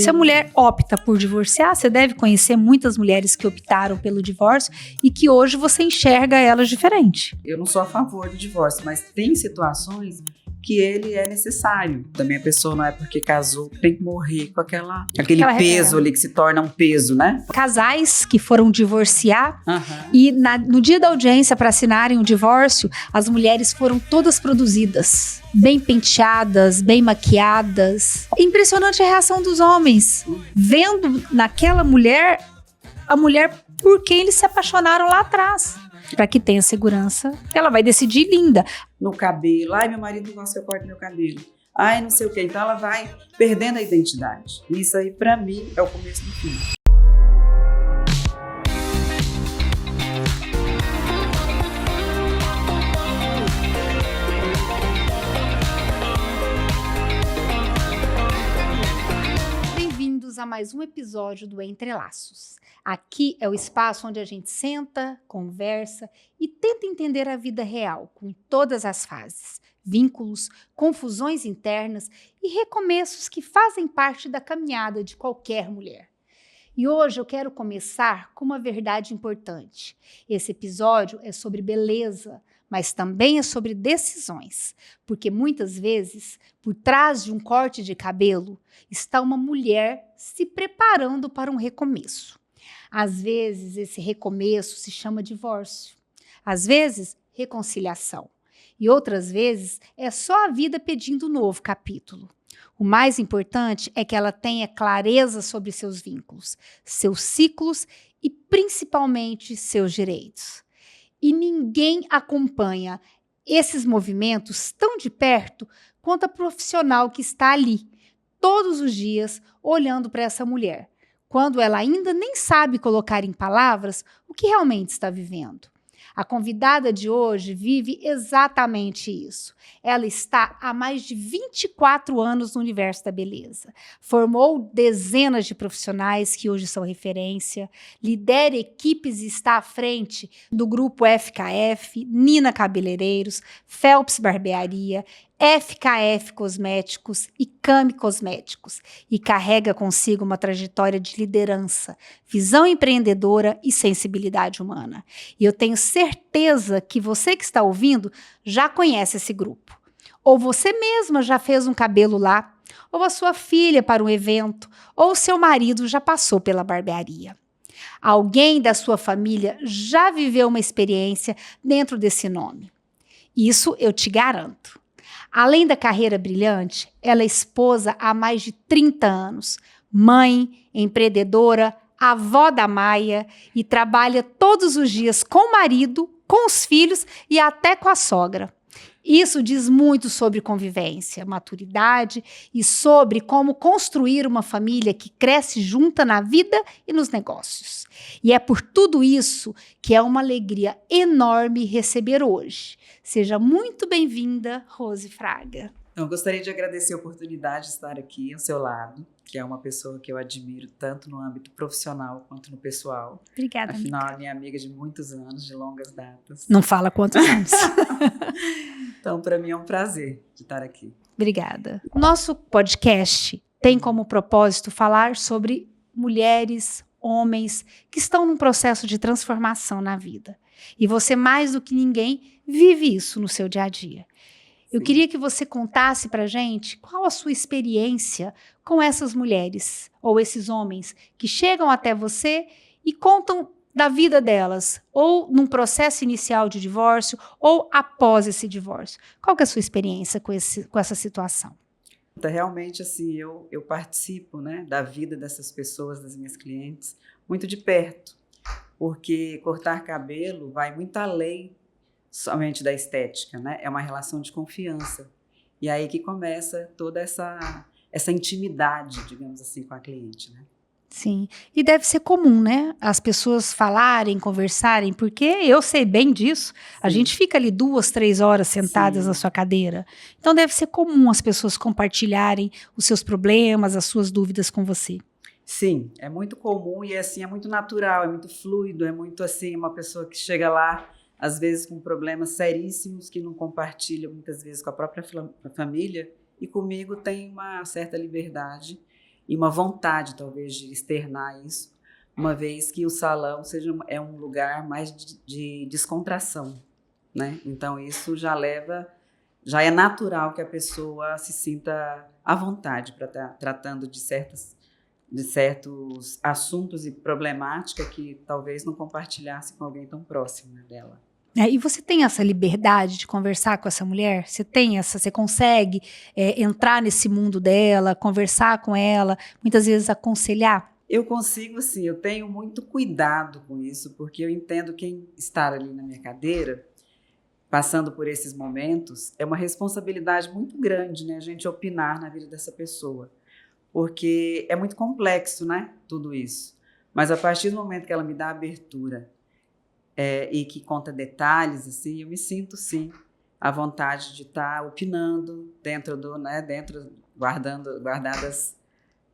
Se a mulher opta por divorciar, você deve conhecer muitas mulheres que optaram pelo divórcio e que hoje você enxerga elas diferente. Eu não sou a favor do divórcio, mas tem situações que ele é necessário. Também a pessoa não é porque casou que tem que morrer com aquele peso ali que se torna um peso, né? Casais que foram divorciar e no dia da audiência para assinarem o divórcio, as mulheres foram todas produzidas, bem penteadas, bem maquiadas. Impressionante a reação dos homens, vendo naquela mulher, a mulher por quem eles se apaixonaram lá atrás. Para que tenha segurança, ela vai decidir linda. No cabelo, ai, meu marido não gosta que eu corte meu cabelo. Ai, não sei o quê. Então ela vai perdendo a identidade. Isso aí, para mim, é o começo do fim. Bem-vindos a mais um episódio do Entre Laços. Aqui é o espaço onde a gente senta, conversa e tenta entender a vida real, com todas as fases, vínculos, confusões internas e recomeços que fazem parte da caminhada de qualquer mulher. E hoje eu quero começar com uma verdade importante. Esse episódio é sobre beleza, mas também é sobre decisões, porque muitas vezes, por trás de um corte de cabelo, está uma mulher se preparando para um recomeço. Às vezes, esse recomeço se chama divórcio. Às vezes, reconciliação. E outras vezes, é só a vida pedindo um novo capítulo. O mais importante é que ela tenha clareza sobre seus vínculos, seus ciclos e, principalmente, seus direitos. E ninguém acompanha esses movimentos tão de perto quanto a profissional que está ali, todos os dias, olhando para essa mulher, quando ela ainda nem sabe colocar em palavras o que realmente está vivendo. A convidada de hoje vive exatamente isso. Ela está há mais de 24 anos no universo da beleza. Formou dezenas de profissionais que hoje são referência, lidera equipes e está à frente do grupo FKF, Nina Cabeleireiros, Phelps Barbearia, FKF Cosméticos e Cami Cosméticos, e carrega consigo uma trajetória de liderança, visão empreendedora e sensibilidade humana. E eu tenho certeza que você que está ouvindo já conhece esse grupo. Ou você mesma já fez um cabelo lá, ou a sua filha para um evento, ou o seu marido já passou pela barbearia. Alguém da sua família já viveu uma experiência dentro desse nome. Isso eu te garanto. Além da carreira brilhante, ela é esposa há mais de 30 anos, mãe, empreendedora, avó da Maia e trabalha todos os dias com o marido, com os filhos e até com a sogra. Isso diz muito sobre convivência, maturidade e sobre como construir uma família que cresce junta na vida e nos negócios. E é por tudo isso que é uma alegria enorme receber hoje. Seja muito bem-vinda, Rose Fraga. Eu gostaria de agradecer a oportunidade de estar aqui ao seu lado, que é uma pessoa que eu admiro tanto no âmbito profissional quanto no pessoal. Obrigada, Afinal, amiga. é minha amiga de muitos anos, de longas datas. Não fala quantos anos. Então, para mim é um prazer de estar aqui. Obrigada. Nosso podcast tem como propósito falar sobre mulheres, homens que estão num processo de transformação na vida. E você, mais do que ninguém, vive isso no seu dia a dia. Eu queria que você contasse pra gente qual a sua experiência com essas mulheres ou esses homens que chegam até você e contam da vida delas, ou num processo inicial de divórcio, ou após esse divórcio. Qual que é a sua experiência com essa situação? Realmente, assim, eu participo, né, da vida dessas pessoas, das minhas clientes, muito de perto, porque cortar cabelo vai muito além somente da estética, né? É uma relação de confiança. E aí que começa toda essa intimidade, digamos assim, com a cliente, né? Sim, e deve ser comum, né? As pessoas falarem, conversarem, porque eu sei bem disso. Sim. A gente fica ali 2, 3 horas sentadas Sim. na sua cadeira. Então deve ser comum as pessoas compartilharem os seus problemas, as suas dúvidas com você. Sim, é muito comum e assim, é muito natural, é muito fluido, é muito assim, uma pessoa que chega lá, às vezes com problemas seríssimos, que não compartilha muitas vezes com a própria família, e comigo tem uma certa liberdade e uma vontade, talvez, de externar isso, uma vez que o salão é um lugar mais de descontração, né? Então, isso já é natural que a pessoa se sinta à vontade para estar tratando de certos assuntos e problemática que talvez não compartilhasse com alguém tão próximo, né, dela. E você tem essa liberdade de conversar com essa mulher? Você consegue entrar nesse mundo dela, conversar com ela, muitas vezes aconselhar? Eu consigo, sim, eu tenho muito cuidado com isso, porque eu entendo quem está ali na minha cadeira, passando por esses momentos, é uma responsabilidade muito grande, né, a gente opinar na vida dessa pessoa, porque é muito complexo, né, tudo isso. Mas a partir do momento que ela me dá abertura e que conta detalhes, assim, eu me sinto, sim, à vontade de estar opinando guardadas,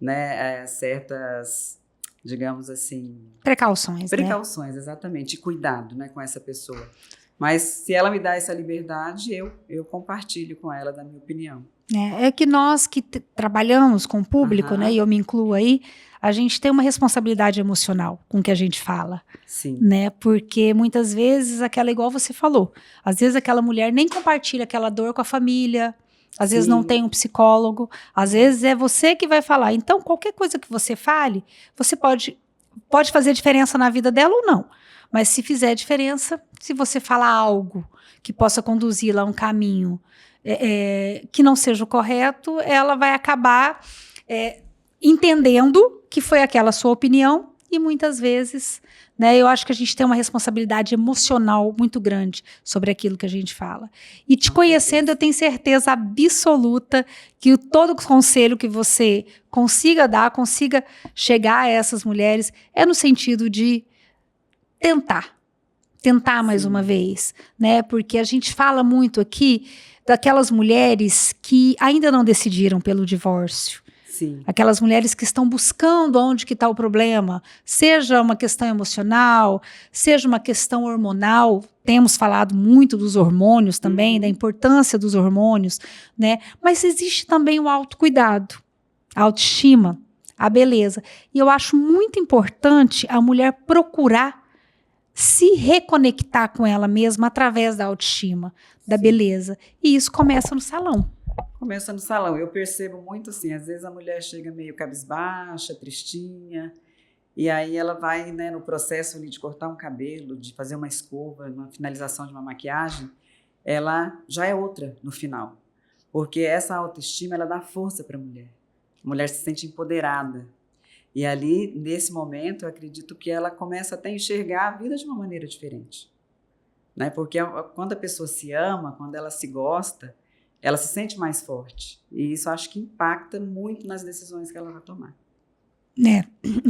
né, certas, digamos assim... Precauções, Precauções, né? Exatamente, e cuidado, né, com essa pessoa. Mas se ela me dá essa liberdade, eu compartilho com ela da minha opinião. É que nós que trabalhamos com o público, né, e eu me incluo aí, a gente tem uma responsabilidade emocional com o que a gente fala. Sim. Né, porque muitas vezes igual você falou, às vezes aquela mulher nem compartilha aquela dor com a família, às vezes não tem um psicólogo, às vezes é você que vai falar. Então, qualquer coisa que você fale, você pode fazer diferença na vida dela ou não. Mas se fizer diferença, se você falar algo que possa conduzi-la a um caminho que não seja o correto, ela vai acabar entendendo que foi aquela sua opinião e muitas vezes, né, eu acho que a gente tem uma responsabilidade emocional muito grande sobre aquilo que a gente fala. E te conhecendo, eu tenho certeza absoluta que todo conselho que você consiga chegar a essas mulheres, é no sentido de tentar mais uma vez, né? Porque a gente fala muito aqui daquelas mulheres que ainda não decidiram pelo divórcio. Sim. Aquelas mulheres que estão buscando onde que está o problema, seja uma questão emocional, seja uma questão hormonal. Temos falado muito dos hormônios também, da importância dos hormônios, né? Mas existe também o autocuidado, a autoestima, a beleza. E eu acho muito importante a mulher procurar se reconectar com ela mesma através da autoestima, da beleza. E isso começa no salão. Começa no salão. Eu percebo muito assim, às vezes a mulher chega meio cabisbaixa, tristinha, e aí ela vai, né, no processo ali de cortar um cabelo, de fazer uma escova, uma finalização de uma maquiagem, ela já é outra no final. Porque essa autoestima, ela dá força para a mulher. A mulher se sente empoderada. E ali, nesse momento, eu acredito que ela começa até a enxergar a vida de uma maneira diferente. Né? Porque quando a pessoa se ama, quando ela se gosta, ela se sente mais forte. E isso acho que impacta muito nas decisões que ela vai tomar.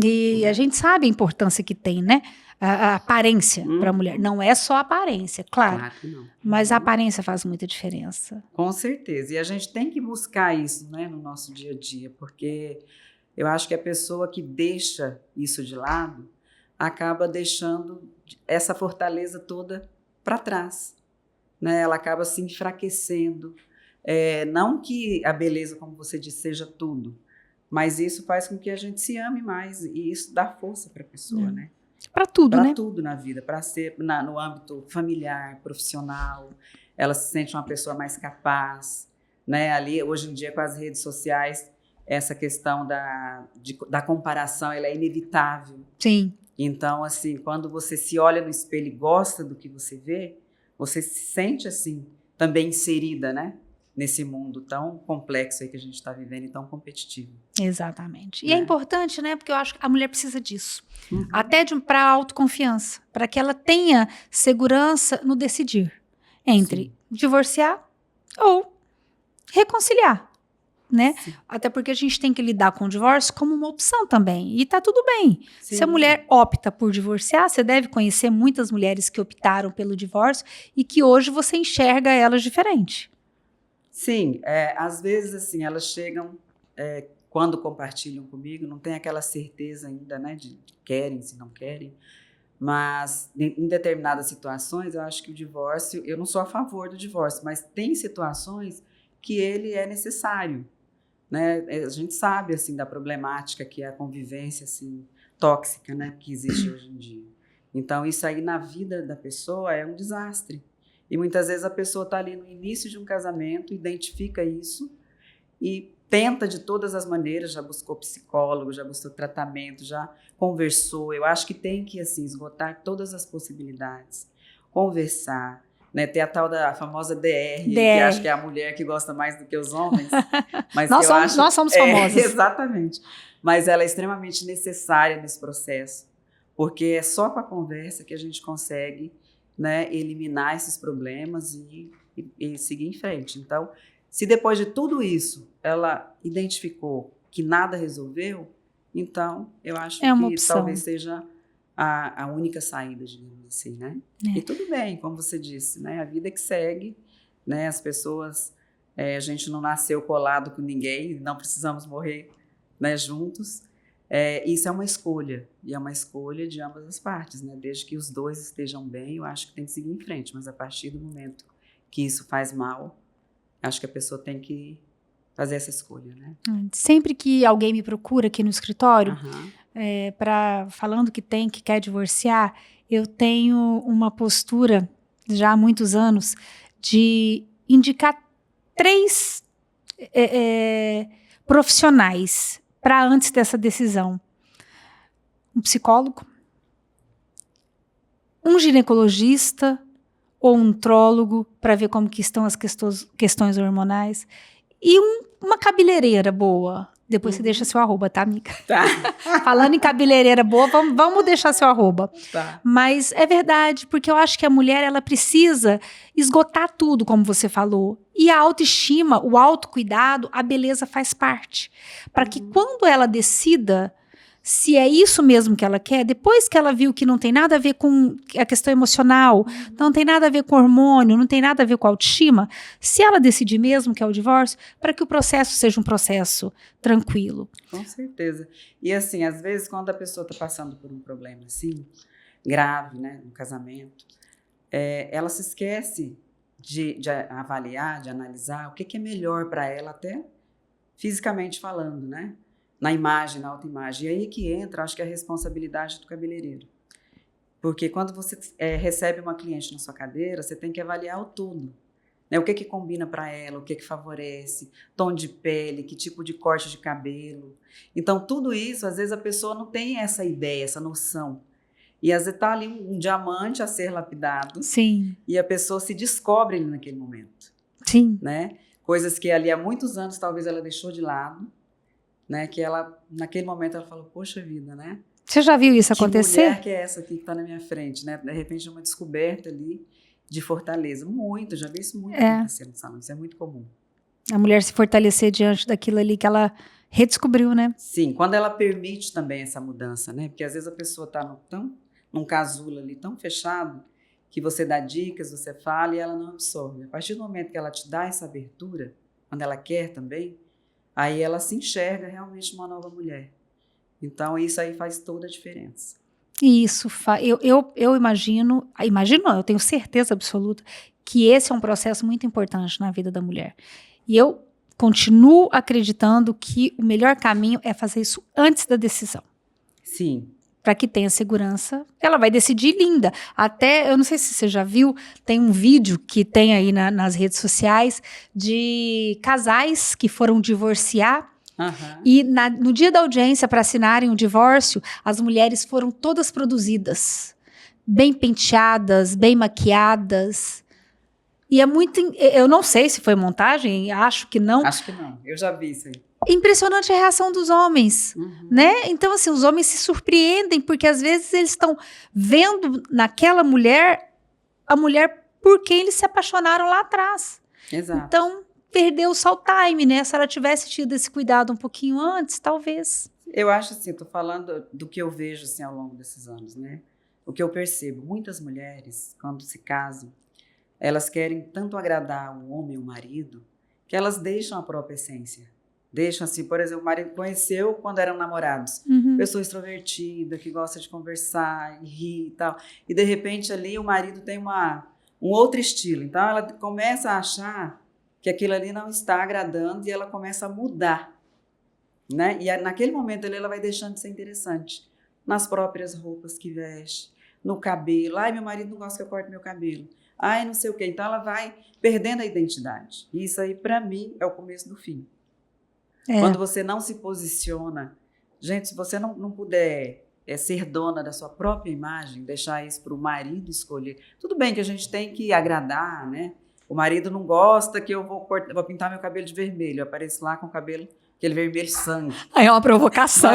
E a gente sabe a importância que tem, né? A aparência para a mulher. Não é só a aparência, claro que não. Mas a aparência faz muita diferença. Com certeza. E a gente tem que buscar isso, né, no nosso dia a dia, porque eu acho que a pessoa que deixa isso de lado acaba deixando essa fortaleza toda para trás. Né? Ela acaba se enfraquecendo. Não que a beleza, como você disse, seja tudo, mas isso faz com que a gente se ame mais e isso dá força para a pessoa, né? Para tudo, né? Para tudo na vida, para ser no âmbito familiar, profissional, ela se sente uma pessoa mais capaz, né? Ali, hoje em dia, com as redes sociais, essa questão da comparação, ela é inevitável. Sim. Então, assim, quando você se olha no espelho e gosta do que você vê, você se sente, assim, também inserida, né? Nesse mundo tão complexo aí que a gente está vivendo e tão competitivo. Exatamente. E é importante, né? Porque eu acho que a mulher precisa disso. Até para a autoconfiança, para que ela tenha segurança no decidir entre divorciar ou reconciliar, né? Até porque a gente tem que lidar com o divórcio como uma opção também. E tá tudo bem. Se a mulher opta por divorciar, você deve conhecer muitas mulheres que optaram pelo divórcio e que hoje você enxerga elas diferente. Sim, às vezes assim, elas chegam, quando compartilham comigo, não tem aquela certeza ainda, né, de querem, se não querem, mas em determinadas situações, eu acho que o divórcio, eu não sou a favor do divórcio, mas tem situações que ele é necessário, né? A gente sabe, assim, da problemática que é a convivência, assim, tóxica, né, que existe hoje em dia. Então, isso aí na vida da pessoa é um desastre. E muitas vezes a pessoa está ali no início de um casamento, identifica isso e tenta de todas as maneiras, já buscou psicólogo, já buscou tratamento, já conversou. Eu acho que tem que, assim, esgotar todas as possibilidades, conversar, né? Ter a tal da famosa DR, que acho que é a mulher que gosta mais do que os homens, mas que eu acho... Nós somos famosas. Exatamente. Mas ela é extremamente necessária nesse processo, porque é só com a conversa que a gente consegue, né, eliminar esses problemas e seguir em frente. Então, se depois de tudo isso ela identificou que nada resolveu, então eu acho É uma que opção. talvez seja a única saída, digamos assim, né? É. E tudo bem, como você disse, né? A vida que segue, né? As pessoas, a gente não nasceu colado com ninguém, não precisamos morrer, né, juntos. Isso é uma escolha, e é uma escolha de ambas as partes, né? Desde que os dois estejam bem, eu acho que tem que seguir em frente, mas a partir do momento que isso faz mal, acho que a pessoa tem que fazer essa escolha, né? Sempre que alguém me procura aqui no escritório, Uhum. falando que quer divorciar, eu tenho uma postura, já há muitos anos, de indicar 3 profissionais para antes dessa decisão. Um psicólogo, um ginecologista ou um nutrólogo para ver como que estão as questões hormonais e uma cabeleireira boa. Depois você deixa seu arroba, tá, amiga? Tá. Falando em cabeleireira boa, vamos deixar seu arroba. Tá. Mas é verdade, porque eu acho que a mulher, ela precisa esgotar tudo, como você falou. E a autoestima, o autocuidado, a beleza faz parte. Para que quando ela decida se é isso mesmo que ela quer, depois que ela viu que não tem nada a ver com a questão emocional, não tem nada a ver com hormônio, não tem nada a ver com autoestima, se ela decidir mesmo que é o divórcio, para que o processo seja um processo tranquilo. Com certeza. E assim, às vezes, quando a pessoa está passando por um problema assim, grave, né, no casamento, ela se esquece de avaliar, de analisar o que é melhor para ela, até fisicamente falando, né? Na imagem, na autoimagem. E aí que entra, acho que a responsabilidade do cabeleireiro. Porque quando você recebe uma cliente na sua cadeira, você tem que avaliar o todo. Né? O que combina para ela, o que favorece, tom de pele, que tipo de corte de cabelo. Então, tudo isso, às vezes a pessoa não tem essa ideia, essa noção. E às vezes está ali um diamante a ser lapidado. Sim. E a pessoa se descobre ali naquele momento. Sim. Né? Coisas que ali há muitos anos talvez ela deixou de lado. Né, que ela, naquele momento, ela falou, poxa vida, né? Você já viu isso acontecer? Que mulher que é essa aqui que está na minha frente, né? De repente, uma descoberta ali de fortaleza. Muito, já vi isso muito acontecer no salão, isso é muito comum. A mulher se fortalecer diante daquilo ali que ela redescobriu, né? Sim, quando ela permite também essa mudança, né? Porque às vezes a pessoa está num casulo ali tão fechado que você dá dicas, você fala e ela não absorve. A partir do momento que ela te dá essa abertura, quando ela quer também, aí ela se enxerga realmente uma nova mulher. Então, isso aí faz toda a diferença. Isso, eu imagino, não, eu tenho certeza absoluta que esse é um processo muito importante na vida da mulher. E eu continuo acreditando que o melhor caminho é fazer isso antes da decisão. Sim. Para que tenha segurança, ela vai decidir linda. Até, eu não sei se você já viu, tem um vídeo que tem aí nas redes sociais de casais que foram divorciar. Uhum. E no dia da audiência para assinarem o divórcio, as mulheres foram todas produzidas, bem penteadas, bem maquiadas. E é muito... Eu não sei se foi montagem, acho que não. Acho que não, eu já vi isso aí. Impressionante a reação dos homens, né? Então, assim, os homens se surpreendem, porque às vezes eles estão vendo naquela mulher, a mulher por quem eles se apaixonaram lá atrás. Exato. Então, perdeu só o time, né? Se ela tivesse tido esse cuidado um pouquinho antes, talvez. Eu acho assim, tô falando do que eu vejo assim ao longo desses anos, né? O que eu percebo, muitas mulheres, quando se casam, elas querem tanto agradar o homem, o marido, que elas deixam a própria essência. Deixam assim, por exemplo, o marido conheceu quando eram namorados. Pessoa extrovertida, que gosta de conversar e rir e tal. E de repente ali o marido tem um outro estilo. Então ela começa a achar que aquilo ali não está agradando e ela começa a mudar. né? E naquele momento ela vai deixando de ser interessante. Nas próprias roupas que veste, no cabelo. Ai, meu marido não gosta que eu corte meu cabelo. Ai, não sei o quê. Então ela vai perdendo a identidade. E isso aí, para mim, é o começo do fim. Quando você não se posiciona... Gente, se você não puder ser dona da sua própria imagem, deixar isso para o marido escolher. Tudo bem que a gente tem que agradar, né? O marido não gosta que eu vou pintar meu cabelo de vermelho. Eu apareço lá com o cabelo, aquele vermelho sangue. Aí é uma provocação.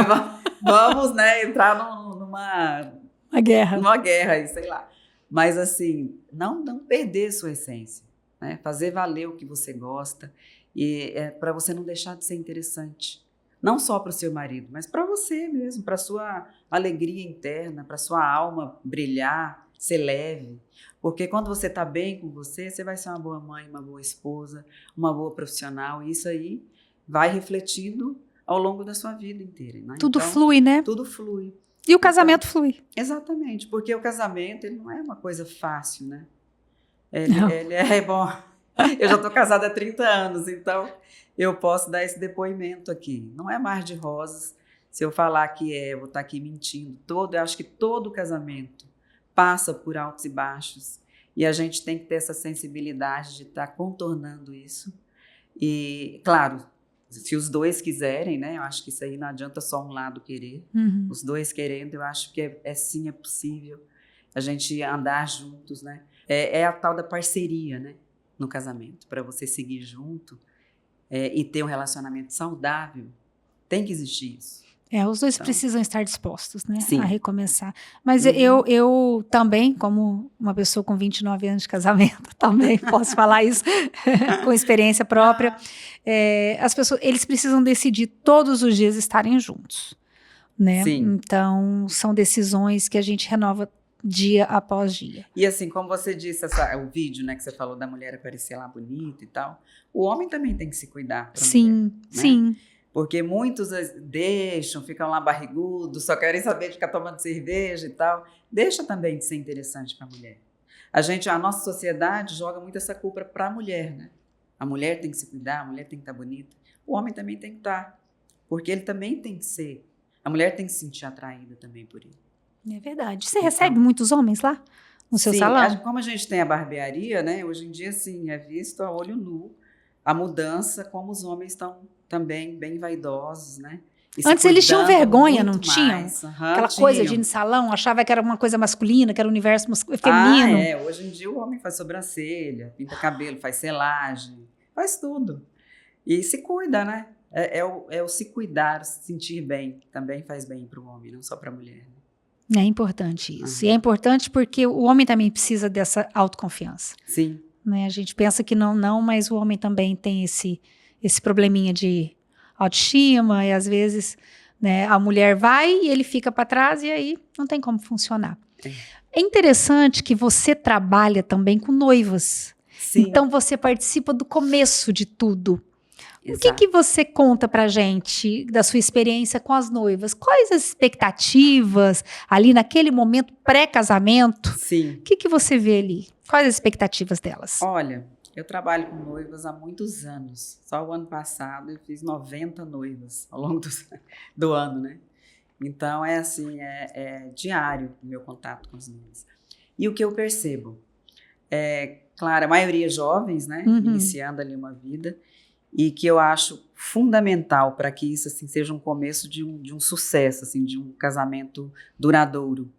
Vamos, né, entrar numa guerra aí, sei lá. Mas assim, não perder sua essência, né? Fazer valer o que você gosta e para você não deixar de ser interessante. Não só para o seu marido, mas para você mesmo, para a sua alegria interna, para a sua alma brilhar, ser leve. Porque quando você está bem com você, você vai ser uma boa mãe, uma boa esposa, uma boa profissional. E isso aí vai refletindo ao longo da sua vida inteira. Né? Tudo flui, né? Tudo flui. E o casamento flui. Exatamente, porque o casamento ele não é uma coisa fácil, né? Ele é bom. Eu já estou casada há 30 anos, então eu posso dar esse depoimento aqui. Não é mar de rosas. Se eu falar que vou estar aqui mentindo. Eu acho que todo casamento passa por altos e baixos. E a gente tem que ter essa sensibilidade de estar contornando isso. E, claro, se os dois quiserem, né? Eu acho que isso aí não adianta só um lado querer. Uhum. Os dois querendo, eu acho que sim, é possível a gente andar juntos, né? É a tal da parceria, né? No casamento, para você seguir junto e ter um relacionamento saudável, tem que existir isso. Os dois precisam estar dispostos, né, sim. a recomeçar. Mas eu também, como uma pessoa com 29 anos de casamento, também posso falar isso com experiência própria, as pessoas, eles precisam decidir todos os dias estarem juntos, né? Sim. Então, são decisões que a gente renova dia após dia. E assim, como você disse, o vídeo, né, que você falou da mulher aparecer lá bonita e tal, o homem também tem que se cuidar. Sim, mulher, né? sim. Porque muitos ficam lá barrigudos, só querem saber de ficar tomando cerveja e tal. Deixa também de ser interessante para a mulher. A nossa sociedade joga muito essa culpa para a mulher, né? A mulher tem que se cuidar, a mulher tem que estar bonita. O homem também tem que estar, porque ele também tem que ser. A mulher tem que se sentir atraída também por ele. É verdade. Você recebe muitos homens lá no seu salão? Como a gente tem a barbearia, né? Hoje em dia, sim, é visto a olho nu a mudança, como os homens estão também bem vaidosos, né? Antes eles tinham vergonha, não tinham? Aquela coisa de ir no salão, achava que era uma coisa masculina, que era o universo feminino. Hoje em dia o homem faz sobrancelha, pinta cabelo, faz selagem, faz tudo. E se cuida, né? É o se cuidar, se sentir bem, também faz bem para o homem, não só para a mulher. É importante isso. E é importante porque o homem também precisa dessa autoconfiança. Sim. Né? A gente pensa que não, mas o homem também tem esse probleminha de autoestima e às vezes, né, a mulher vai e ele fica para trás e aí não tem como funcionar. É interessante que você trabalha também com noivas. Sim. Então você participa do começo de tudo. Exato. O que você conta pra gente da sua experiência com as noivas? Quais as expectativas ali naquele momento pré-casamento? Sim. O que você vê ali? Quais as expectativas delas? Olha, eu trabalho com noivas há muitos anos. Só o ano passado eu fiz 90 noivas ao longo do ano, né? Então é assim, é diário o meu contato com as noivas. E o que eu percebo? Claro, a maioria jovens, né? Uhum. Iniciando ali uma vida. E que eu acho fundamental para que isso assim, seja um começo de um sucesso, assim, de um casamento duradouro.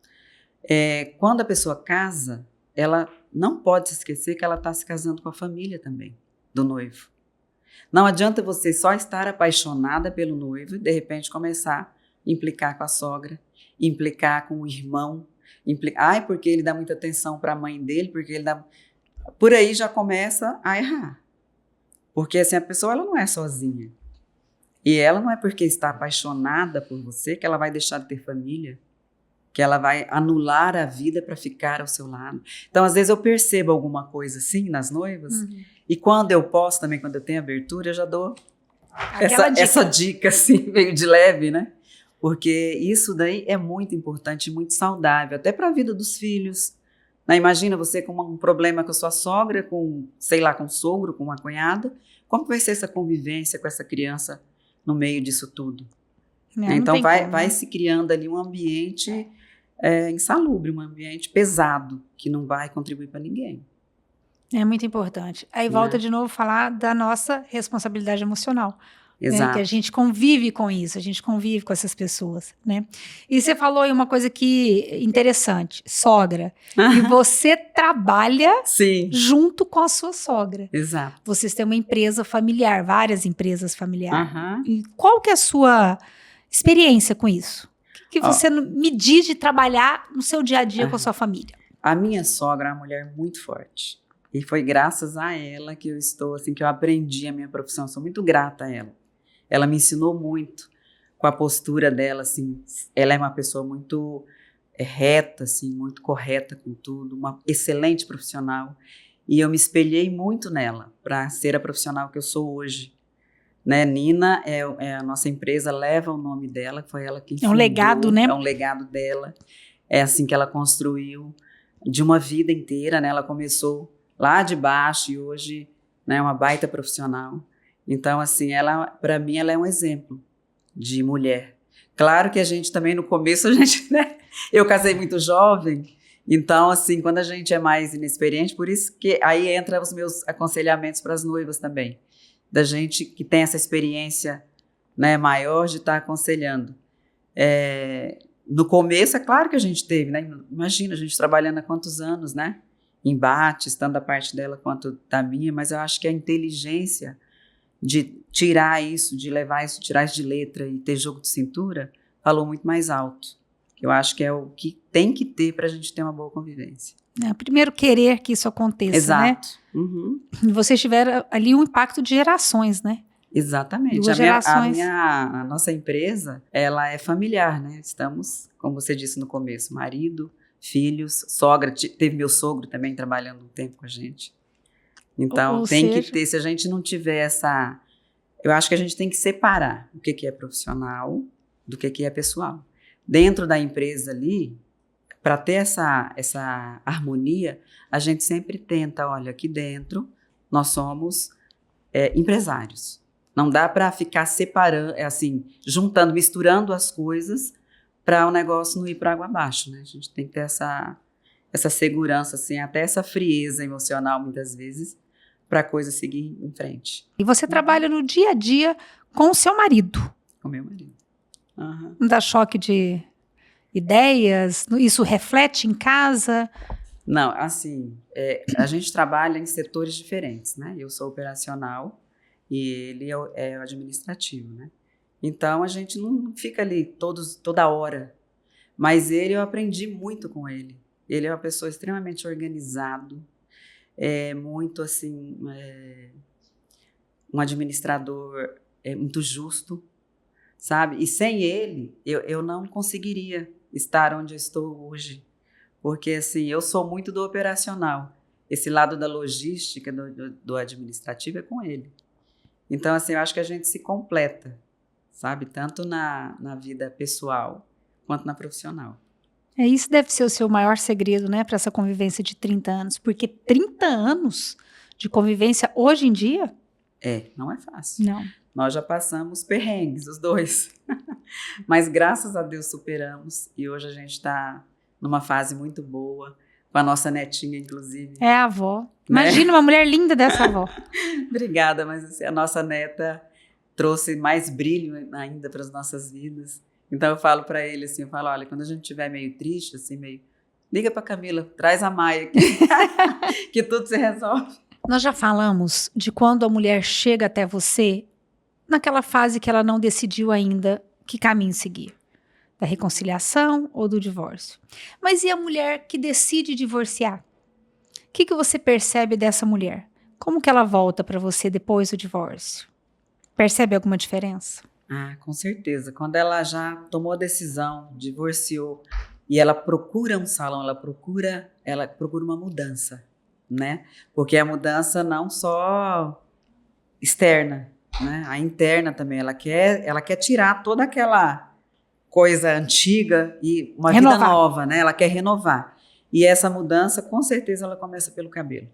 Quando a pessoa casa, ela não pode se esquecer que ela está se casando com a família também, do noivo. Não adianta você só estar apaixonada pelo noivo e, de repente, começar a implicar com a sogra, implicar com o irmão, porque ele dá muita atenção para a mãe dele, porque ele dá... Por aí já começa a errar. Porque assim, a pessoa ela não é sozinha. E ela não é porque está apaixonada por você que ela vai deixar de ter família, que ela vai anular a vida para ficar ao seu lado. Então, às vezes eu percebo alguma coisa assim nas noivas, e quando eu posso também, quando eu tenho abertura, eu já dou essa dica assim, meio de leve, né? Porque isso daí é muito importante, muito saudável, até para a vida dos filhos. Imagina você com um problema com a sua sogra, com o sogro, com uma cunhada. Como vai ser essa convivência com essa criança no meio disso tudo? Não Então tem vai, como, vai né? se criando ali um ambiente insalubre, um ambiente pesado, que não vai contribuir para ninguém. É muito importante. Aí volta Né? de novo a falar da nossa responsabilidade emocional, né? Que a Exato. gente convive com isso, a gente convive com essas pessoas, né? E você falou aí uma coisa que interessante, sogra. E você trabalha Sim, junto com a sua sogra. exato. Vocês têm uma empresa familiar, várias empresas familiares. Aham. E qual que é a sua experiência com isso? O que Ó, você me diz de trabalhar no seu dia a dia com a aham. sua família? A minha sogra é uma mulher muito forte. E foi graças a ela que eu estou, assim, que eu aprendi a minha profissão. Sou muito grata a ela. Ela me ensinou muito com a postura dela, assim. Ela é uma pessoa muito reta, assim, muito correta com tudo, uma excelente profissional. E eu me espelhei muito nela para ser a profissional que eu sou hoje. Né? Nina a nossa empresa, leva o nome dela, foi ela quem É um fundou, legado, né? é um legado dela. É assim que ela construiu de uma vida inteira, né? Ela começou lá de baixo e hoje, né, é uma baita profissional. Então, assim, ela, para mim, ela é um exemplo de mulher. Claro que a gente também, no começo, né? Eu casei muito jovem, então, assim, quando a gente é mais inexperiente, por isso que aí entra os meus aconselhamentos para as noivas também, da gente que tem essa experiência, né, maior de estar aconselhando. No começo, é claro que a gente teve, né? Imagina, a gente trabalhando há quantos anos, né? Embates, tanto da parte dela quanto da minha, mas eu acho que a inteligência de tirar isso, de levar isso, tirar isso de letra e ter jogo de cintura, falou muito mais alto. Eu acho que é o que tem que ter para a gente ter uma boa convivência. Primeiro querer que isso aconteça, Exato. né? Uhum. E vocês tiveram ali um impacto de gerações, né? Exatamente. Duas gerações. A nossa empresa, ela é familiar, né? Estamos, como você disse no começo, marido, filhos, sogra, teve meu sogro também trabalhando um tempo com a gente. Então, Ou tem que seja, ter, se a gente não tiver essa... Eu acho que a gente tem que separar o que é profissional do que é pessoal. Dentro da empresa ali, para ter essa harmonia, a gente sempre tenta, olha, aqui dentro nós somos empresários. Não dá para ficar separando, assim, juntando, misturando as coisas para o negócio não ir para água abaixo, né? A gente tem que ter essa segurança, assim, até essa frieza emocional, muitas vezes, para a coisa seguir em frente. e você trabalha no dia a dia com o seu marido. Com meu marido. Uhum. Não dá choque de ideias? Isso reflete em casa? Não, assim, a gente trabalha em setores diferentes, né? Eu sou operacional e ele é o administrativo, né? Então, a gente não fica ali toda hora. Mas eu aprendi muito com ele. Ele é uma pessoa extremamente organizado, muito, assim, um administrador muito justo, sabe? E sem ele, eu não conseguiria estar onde eu estou hoje. Porque, assim, eu sou muito do operacional. Esse lado da logística, do administrativo é com ele. Então, assim, eu acho que a gente se completa, sabe? Tanto na vida pessoal quanto na profissional. Isso deve ser o seu maior segredo, né? Para essa convivência de 30 anos. Porque 30 anos de convivência hoje em dia? Não é fácil. Não. Nós já passamos perrengues, os dois. Mas, graças a Deus, superamos. E hoje a gente está numa fase muito boa, com a nossa netinha, inclusive. É a avó. Imagina uma mulher linda dessa avó. Obrigada, mas assim, a nossa neta trouxe mais brilho ainda para as nossas vidas. Então eu falo para ele assim, olha, quando a gente estiver meio triste, assim, liga para Camila, traz a Maia aqui, que tudo se resolve. Nós já falamos de quando a mulher chega até você naquela fase que ela não decidiu ainda que caminho seguir. Da reconciliação ou do divórcio. Mas e a mulher que decide divorciar? O que você percebe dessa mulher? Como que ela volta para você depois do divórcio? Percebe alguma diferença? Com certeza. Quando ela já tomou a decisão, divorciou, e ela procura um salão, ela procura uma mudança, né? Porque a mudança não só externa, né? A interna também. Ela quer tirar toda aquela coisa antiga e uma vida nova, né? Ela quer renovar. E essa mudança, com certeza, ela começa pelo cabelo.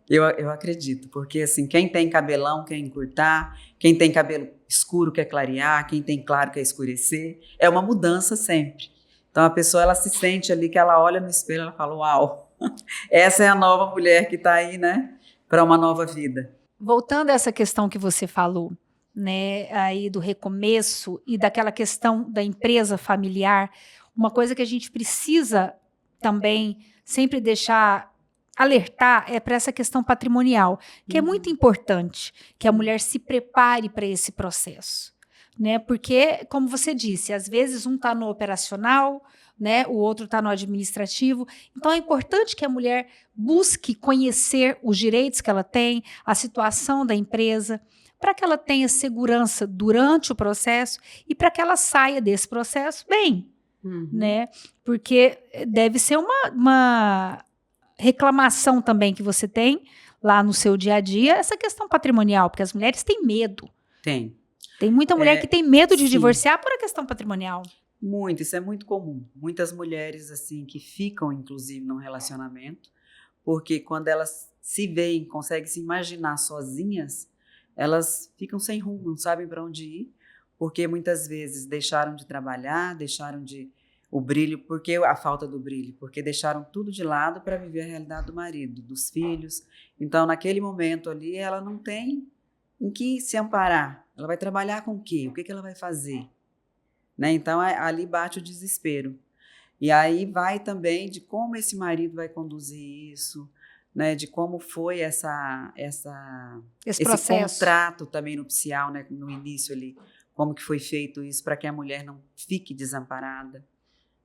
Eu acredito, porque assim, quem tem cabelão quer encurtar, quem tem cabelo escuro quer clarear, quem tem claro quer escurecer. É uma mudança sempre. Então a pessoa ela se sente ali que ela olha no espelho e ela fala, uau, essa é a nova mulher que está aí, né, para uma nova vida. Voltando a essa questão que você falou, né, aí do recomeço e daquela questão da empresa familiar, uma coisa que a gente precisa também sempre deixar alertar é para essa questão patrimonial, que é muito importante que a mulher se prepare para esse processo, né? Porque, como você disse, às vezes um está no operacional, né? O outro está no administrativo. Então é importante que a mulher busque conhecer os direitos que ela tem, a situação da empresa, para que ela tenha segurança durante o processo e para que ela saia desse processo bem, né? Porque deve ser uma reclamação também que você tem lá no seu dia a dia, essa questão patrimonial, porque as mulheres têm medo. Tem. Tem muita mulher que tem medo de sim. divorciar por a questão patrimonial. Muito, isso é muito comum. Muitas mulheres, assim, que ficam, inclusive, num relacionamento, porque quando elas se veem, conseguem se imaginar sozinhas, elas ficam sem rumo, não sabem para onde ir, porque muitas vezes deixaram de trabalhar, deixaram de o brilho, porque a falta do brilho, porque deixaram tudo de lado para viver a realidade do marido, dos filhos. Então, naquele momento ali, ela não tem em que se amparar. Ela vai trabalhar com o quê? O que ela vai fazer? Né? Então, ali bate o desespero. E aí vai também de como esse marido vai conduzir isso, né? De como foi esse contrato também nupcial, né? No início ali, como que foi feito isso para que a mulher não fique desamparada,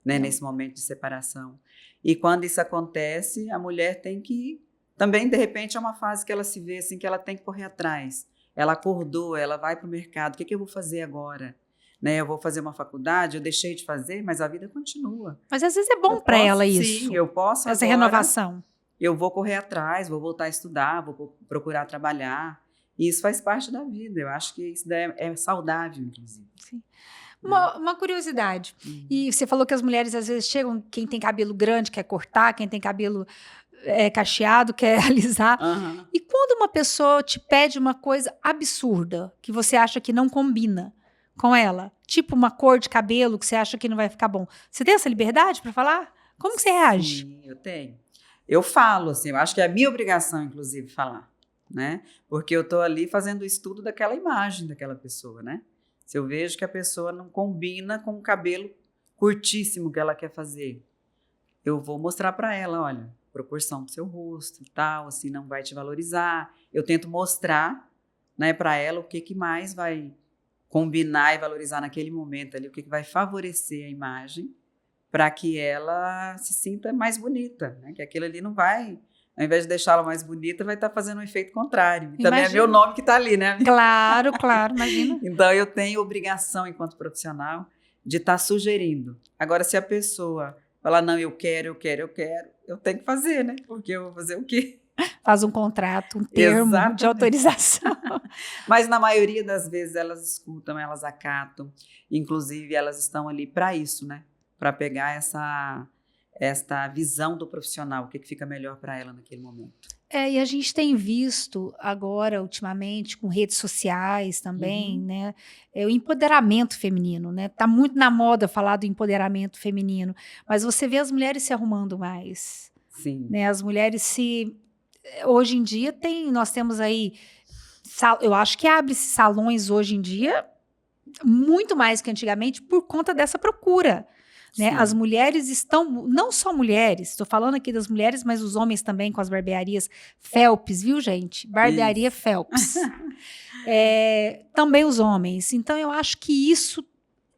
né? Nesse momento de separação. E quando isso acontece, a mulher tem que... Também, de repente, é uma fase que ela se vê assim, que ela tem que correr atrás. Ela acordou, ela vai para o mercado. O que eu vou fazer agora? Né, eu vou fazer uma faculdade, eu deixei de fazer, mas a vida continua. Mas às vezes é bom para ela isso. Sim, eu posso essa agora, renovação. Eu vou correr atrás, vou voltar a estudar, vou procurar trabalhar. E isso faz parte da vida. Eu acho que isso é saudável, inclusive. Sim. Uma curiosidade. E você falou que as mulheres às vezes chegam, quem tem cabelo grande quer cortar, quem tem cabelo cacheado quer alisar. E quando uma pessoa te pede uma coisa absurda, que você acha que não combina com ela, tipo uma cor de cabelo que você acha que não vai ficar bom, você tem essa liberdade para falar? Como que você reage? Sim, eu tenho. Eu falo, assim, eu acho que é a minha obrigação, inclusive, falar, né? Porque eu estou ali fazendo o estudo daquela imagem daquela pessoa, né? Se eu vejo que a pessoa não combina com o cabelo curtíssimo que ela quer fazer, eu vou mostrar para ela, olha, proporção do seu rosto e tal, assim, não vai te valorizar. Eu tento mostrar, né, para ela o que mais vai combinar e valorizar naquele momento ali, o que vai favorecer a imagem para que ela se sinta mais bonita, né? Que aquilo ali não vai, ao invés de deixá-la mais bonita, vai estar fazendo um efeito contrário. E também é meu nome que está ali, né? Claro, imagina. Então eu tenho obrigação, enquanto profissional, de estar sugerindo. Agora, se a pessoa falar, não, eu quero, eu tenho que fazer, né? Porque eu vou fazer o quê? Faz um contrato, um termo de autorização. Mas na maioria das vezes elas escutam, elas acatam. Inclusive, elas estão ali para isso, né? Para pegar esta visão do profissional, o que fica melhor para ela naquele momento. E a gente tem visto agora, ultimamente, com redes sociais também, né? O empoderamento feminino, né? Tá muito na moda falar do empoderamento feminino, mas você vê as mulheres se arrumando mais. Sim. Né? As mulheres hoje em dia nós temos aí, eu acho que abre-se salões hoje em dia muito mais que antigamente por conta dessa procura. Né? As mulheres estão, não só mulheres, estou falando aqui das mulheres, mas os homens também com as barbearias Phelps, viu, gente? Barbearia isso. Phelps. Também os homens. Então, eu acho que isso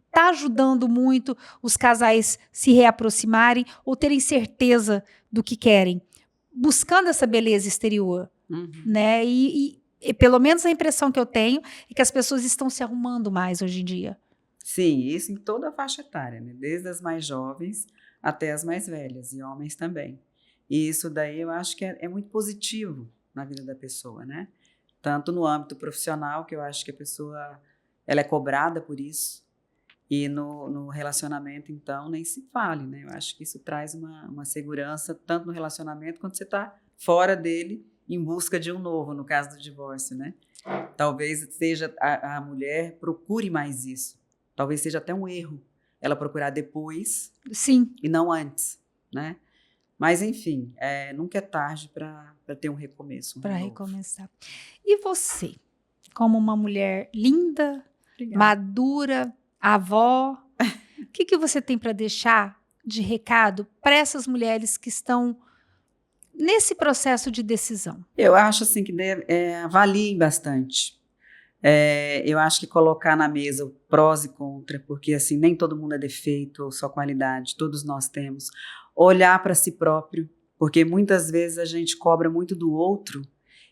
está ajudando muito os casais se reaproximarem ou terem certeza do que querem, buscando essa beleza exterior. Né? E pelo menos a impressão que eu tenho é que as pessoas estão se arrumando mais hoje em dia. Sim, isso em toda a faixa etária, né? Desde as mais jovens até as mais velhas, e homens também. E isso daí eu acho que é muito positivo na vida da pessoa, né? Tanto no âmbito profissional, que eu acho que a pessoa ela é cobrada por isso, e no relacionamento, então, nem se fale, né? Eu acho que isso traz uma segurança, tanto no relacionamento, quanto você está fora dele em busca de um novo, no caso do divórcio, né? Talvez seja a mulher procure mais isso. Talvez seja até um erro ela procurar depois Sim. e não antes, né? Mas, enfim, nunca é tarde para ter um recomeço. Para recomeçar. E você, como uma mulher linda, madura, avó, o que você tem para deixar de recado para essas mulheres que estão nesse processo de decisão? Eu acho assim que avaliem bastante. Eu acho que colocar na mesa o prós e contra, porque assim nem todo mundo é defeito ou só qualidade, todos nós temos. Olhar para si próprio, porque muitas vezes a gente cobra muito do outro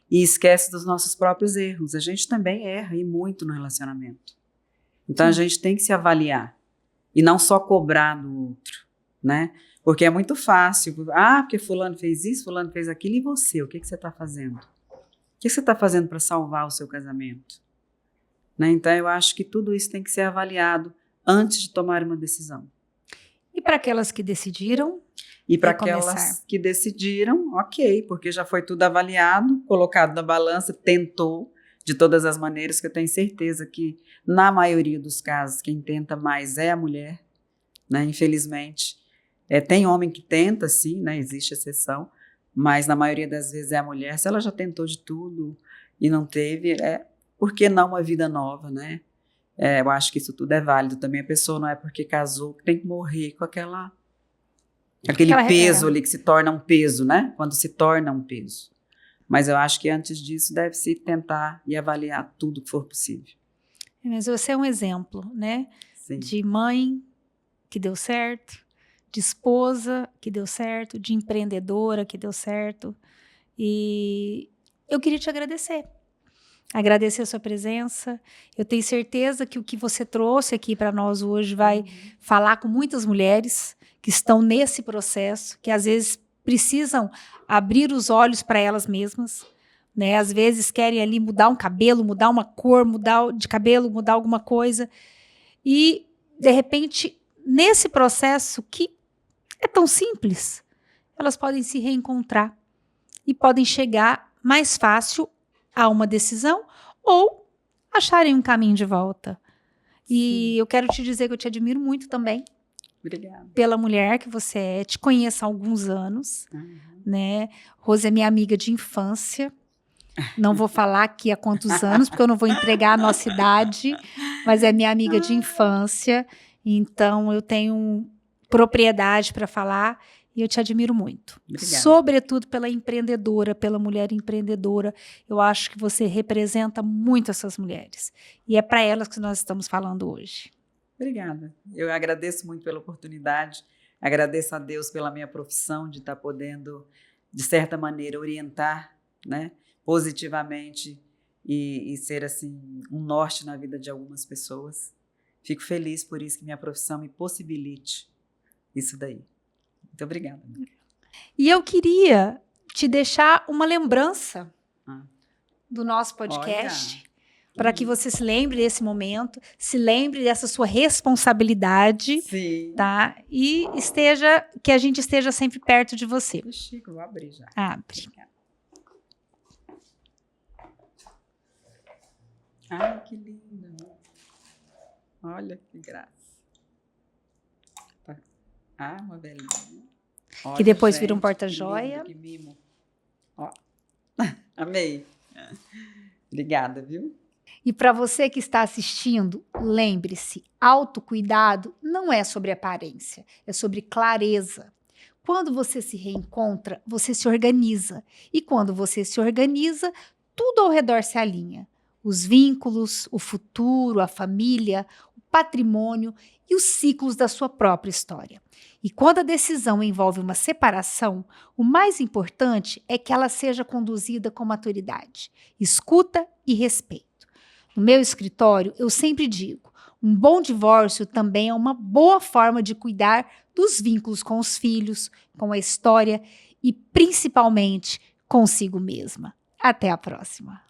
e esquece dos nossos próprios erros. A gente também erra e muito no relacionamento. Então, a gente tem que se avaliar e não só cobrar do outro, né? Porque é muito fácil. Porque fulano fez isso, fulano fez aquilo, e você? O que você está fazendo? O que você está fazendo para salvar o seu casamento? Né? Então, eu acho que tudo isso tem que ser avaliado antes de tomar uma decisão. E para aquelas que decidiram? E para aquelas que decidiram, ok, porque já foi tudo avaliado, colocado na balança, tentou de todas as maneiras, que eu tenho certeza que, na maioria dos casos, quem tenta mais é a mulher, né? Infelizmente. Tem homem que tenta, sim, né? Existe exceção, mas na maioria das vezes é a mulher. Se ela já tentou de tudo e não teve, por que não uma vida nova, né? Eu acho que isso tudo é válido também. A pessoa não é porque casou que tem que morrer com aquele peso ali que se torna um peso, né? Quando se torna um peso. Mas eu acho que antes disso deve-se tentar e avaliar tudo que for possível. Mas você é um exemplo, né? Sim. De mãe que deu certo, de esposa que deu certo, de empreendedora que deu certo. E eu queria te agradecer. Agradecer a sua presença. Eu tenho certeza que o que você trouxe aqui para nós hoje vai falar com muitas mulheres que estão nesse processo, que às vezes precisam abrir os olhos para elas mesmas, né? Às vezes querem ali mudar um cabelo, mudar uma cor, mudar de cabelo, mudar alguma coisa. E, de repente, nesse processo que é tão simples, elas podem se reencontrar e podem chegar mais fácil a uma decisão ou acharem um caminho de volta. E eu quero te dizer que eu te admiro muito também. Obrigada. Pela mulher que você é, te conheço há alguns anos, né? Rose é minha amiga de infância. Não vou falar aqui há quantos anos, porque eu não vou entregar a nossa idade, mas é minha amiga de infância. Então, eu tenho propriedade para falar e eu te admiro muito. Obrigada. Sobretudo pela empreendedora, pela mulher empreendedora. Eu acho que você representa muito essas mulheres. E é para elas que nós estamos falando hoje. Obrigada. Eu agradeço muito pela oportunidade, agradeço a Deus pela minha profissão de estar podendo, de certa maneira, orientar, né, positivamente e ser assim, um norte na vida de algumas pessoas. Fico feliz por isso que minha profissão me possibilite isso daí. Muito obrigada. E eu queria te deixar uma lembrança do nosso podcast. Olha. Para que você se lembre desse momento, se lembre dessa sua responsabilidade, sim, tá? E que a gente esteja sempre perto de você. Chico, vou abrir já. Abre. Ai, que lindo. Olha que graça. Uma velhinha. Olha, que depois vira um porta-joia. Que mimo. Ó. Amei. Obrigada, viu? E para você que está assistindo, lembre-se, autocuidado não é sobre aparência, é sobre clareza. Quando você se reencontra, você se organiza. E quando você se organiza, tudo ao redor se alinha. Os vínculos, o futuro, a família, o patrimônio e os ciclos da sua própria história. E quando a decisão envolve uma separação, o mais importante é que ela seja conduzida com maturidade, escuta e respeito. No meu escritório, eu sempre digo, um bom divórcio também é uma boa forma de cuidar dos vínculos com os filhos, com a história e, principalmente, consigo mesma. Até a próxima!